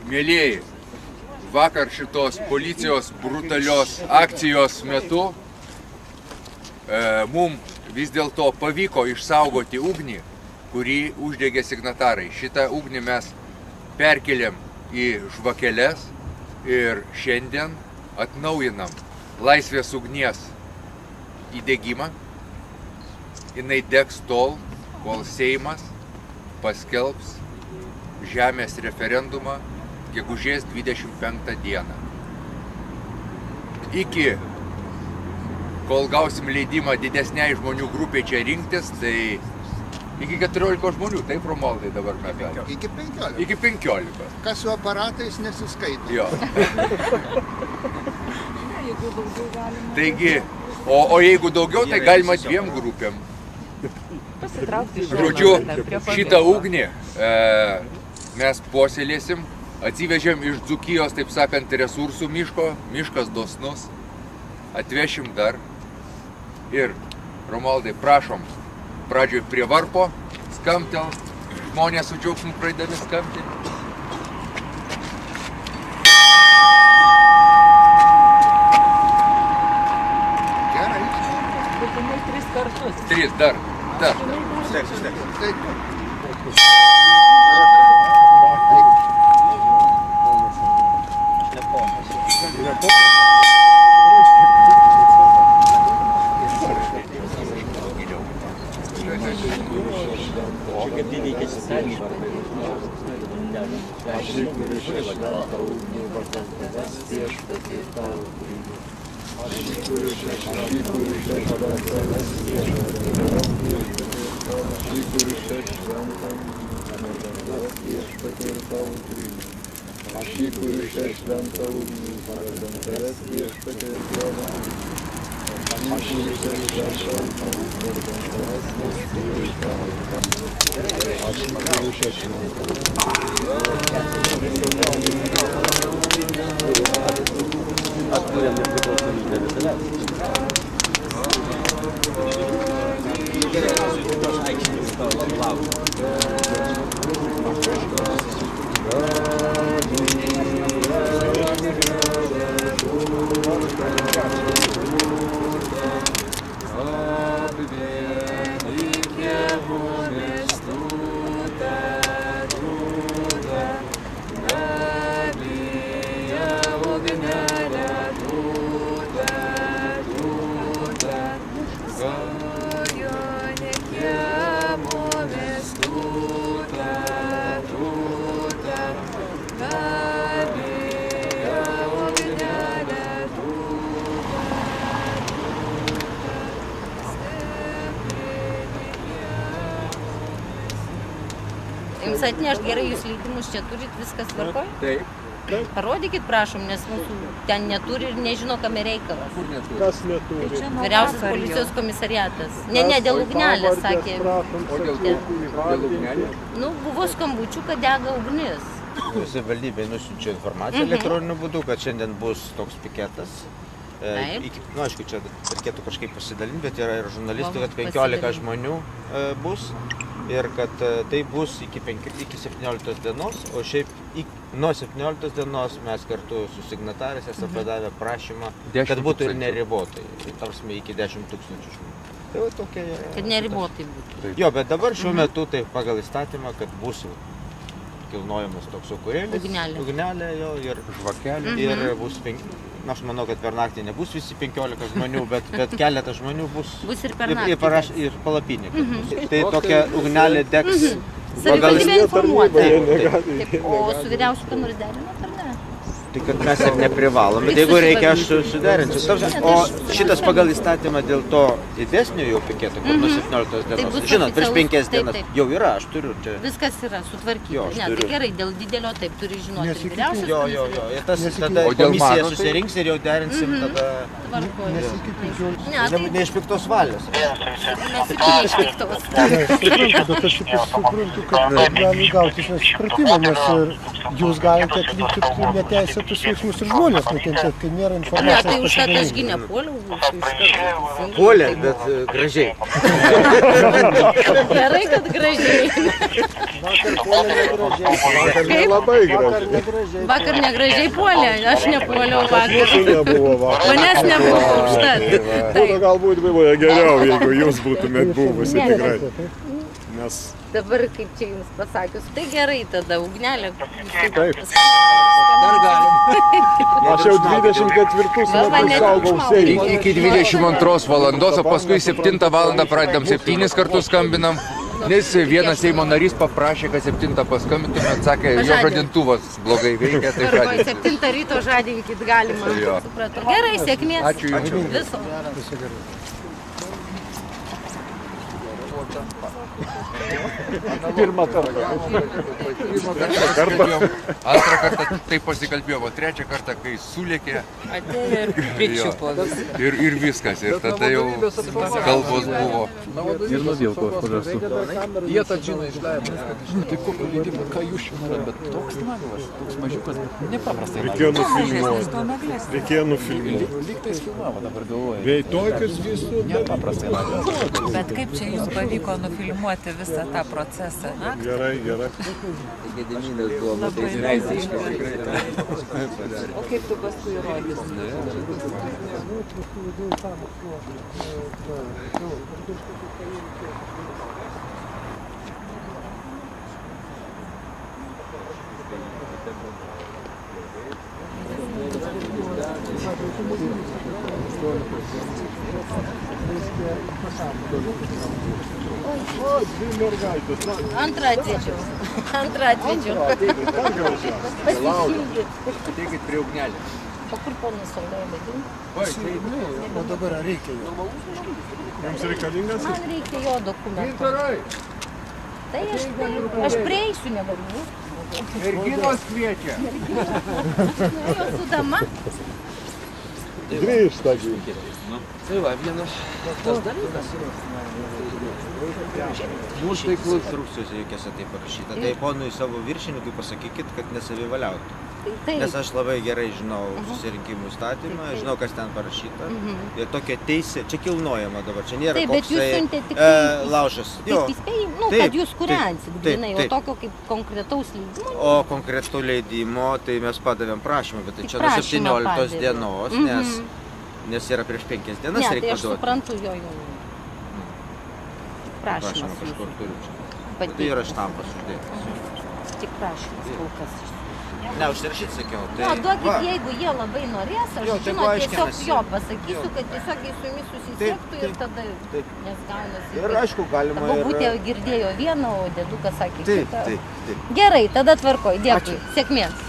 Mielieji, vakar šitos policijos brutalios akcijos metu mums vis dėlto pavyko išsaugoti ugnį, kurį uždegė signatarai. Šitą ugnį mes perkeliam į žvakeles ir šiandien atnaujinam laisvės ugnies įdegimą. Jinai degs tol, kol Seimas paskelbs žemės referendumą gegužės 25 dieną. Iki kol gausim leidimą didesniai žmonių grupiai čia rinktis, tai iki 14 žmonių, taip Romualdai dabar mes galime? Iki 15. Iki 15. Kas su aparatais nesiskaito. Jo. Taigi, o jeigu daugiau, tai galima 2 grupėm. Žodžiu, šitą ugnį mes puoselėsim, atsivežėm iš Dzūkijos, taip sakant, resursų miško, miškas dosnus, atvešim dar. Ir, Romualdai, prašom, pradžioj prie varpo skambtel, žmonės su džiaugsmu pradėdami skambtelti. Gerai. Būtinai 3 kartus. 3, dar. Jums atneš gerai, jūs leidimus čia turit, viskas tvarkoj? Taip. Parodykit, prašom, nes mūsų ten neturi ir nežino, kame reikalas. Kur neturi? Kas neturi? Vyriausias policijos komisariatas. Ne, dėl ugnelės, sakė. O dėl ugnelės? Nu, buvo skambučių, kad dega ugnis. Savivaldybė nusiunčia informaciją elektroniniu būdu, kad šiandien bus toks piketas. Nu, aišku, čia reikėtų kažkaip pasidalinti, bet yra ir žurnalistų, kad 15 žmonių bus. Ir kad tai bus iki 17 dienos, o šiaip nuo 17 dienos mes kartu su signatarais esame padavę prašymą, kad būtų ir neribotai, tarsi iki 10 000 žmonių. Tai va tokia yra. Kad neribotai būtų. Jo, bet dabar šiuo metu tai pagal įstatymą, kad bus kilnojamas toks aukurėlis, ugnelė jo ir žvakelė ir bus 5. Na, aš manau, kad per naktį nebus visi 15 žmonių, bet keletą žmonių bus ir per naktį. Ir palapinė. Tai tokia ugnelė degs. Savivaldybė informuota. O su vyriausiu ką nors derinat ar ne? Tai kad mes ir neprivalom, bet jeigu reikia, aš suderinsiu. O šitas pagal įstatymą dėl to didesnio jau piketo, kur nuo 17 dienos. Žinot, prieš 5 dienas jau yra, aš turiu čia. Viskas yra sutvarkyta. Ne, tai gerai, dėl didelio taip turi žinoti ir vyriausias. Jo. Ir tas tada komisija susirinks ir jau derinsim tada. Ne iš piktos valios. Mes ir ne iš piktos. Suprantu, bet aš suprantu, kad gali gauti supratimą, nes jūs galite atlikti neteisę čia tus veiksmus ir žmonės nukenčia, kai nėra Ne, informacijos. tai užtat ašgi nepuoliau. Puolė, bet gražiai. Gerai, kad gražiai. Vakar puolė negražiai. Vakar Kaip? nelabai gražiai. Vakar negražiai puolė, aš nepuoliau vakar. Mūsų nebuvo vakar. Manęs nebuvo užtat. Būtų galbūt buvo geriau, jeigu jūs būtumėt buvusi tikrai. Nes Dabar, kaip čia jums pasakius, tai gerai tada, ugnelė. taip. Dar galim. Aš jau 24 metus saugau Seimą. Iki 22 valandos, o paskui 7 valandą pradedam 7 kartus skambinam. Nes vienas Seimo narys paprašė, kad 7 paskambintume, atsakė, jo žadintuvas blogai veikia, tai Arba žadintuvas. 7 ryto žadinkit galima. Jo. Supratau. Gerai, sėkmės. Ačiū jums. Viso. Pirmą kartą. Antrą kartą taip pasikalbėjom, o trečią kartą, kai sulėkė. Atėjo ir pričiupo visą. Ir viskas, ir tada jau kalbos buvo. Ir nuvilko pažastų. Jie tą džiną išleido. Žinai, tai kokio leidimo, ką jūs čia norėjot, bet toks naglas, toks mažiukas, nepaprastai Reikėjo naglas. nufilmuoti. Reikėjo nufilmuoti. Lygtais filmavo, dabar galvoju. Bei tokius visų. Nepaprastai naglas. Bet kaip čia jums pavyko nufilmuoti visą tą procesą? Na, Gerai, gerai. o kaip tu paskui įrodysi? Antrą atvečiau. Ateikit prie ugnelės. O kur ponas Saulėlė? O dabar reikia jo. Jums reikalingas? Man reikia jo dokumentų. Tai aš prieisiu, negaliu. Merginos kviečia. Jūsų dama. Grįžta. Tai va, vienas tas dalykas. Mūsų taiklus instrukcijose jokiose tai parašyta. Tai ponui savo viršininkui pasakykit, kad nesavivaliautų. Nes aš labai gerai žinau susirinkimų įstatymą, žinau, kas ten parašyta. Ir tokia teisė, čia kilnojama dabar, čia nėra Taip, bet jūs koksai siuntėte tik laužas. Kaip įspėjimą, nu, Taip, kad jūs kūrensit, taip, grynai, o taip. tokio kaip konkretaus leidimo. O konkretų leidimo, tai mes padavėm prašymą, bet tai Tik čia nuo prašymą 17 padavėt. dienos, nes yra prieš 5 dienas Ne, tai reikia aš duoti. suprantu jo. Prašymą Prašymas kažkur jūsų. turiu čia. Tai Pateikti. yra štampas uždėtas. Tik prašymas kol kas. Ne, užsirašyt sakiau. Na, duokit, jeigu jie labai norės, aš Jo, žinot, tegu tiesiog aiškinasi. jo pasakysiu, kad tiesiogiai su jumis susisiektų ir taip, tada, taip. nes gaunasi. Ir aišku, galima Abu ir... būtė girdėjo vieną, o dėdukas sakė Taip, kitą. taip, taip. Gerai, tada tvarkoj, dėkui, sėkmės.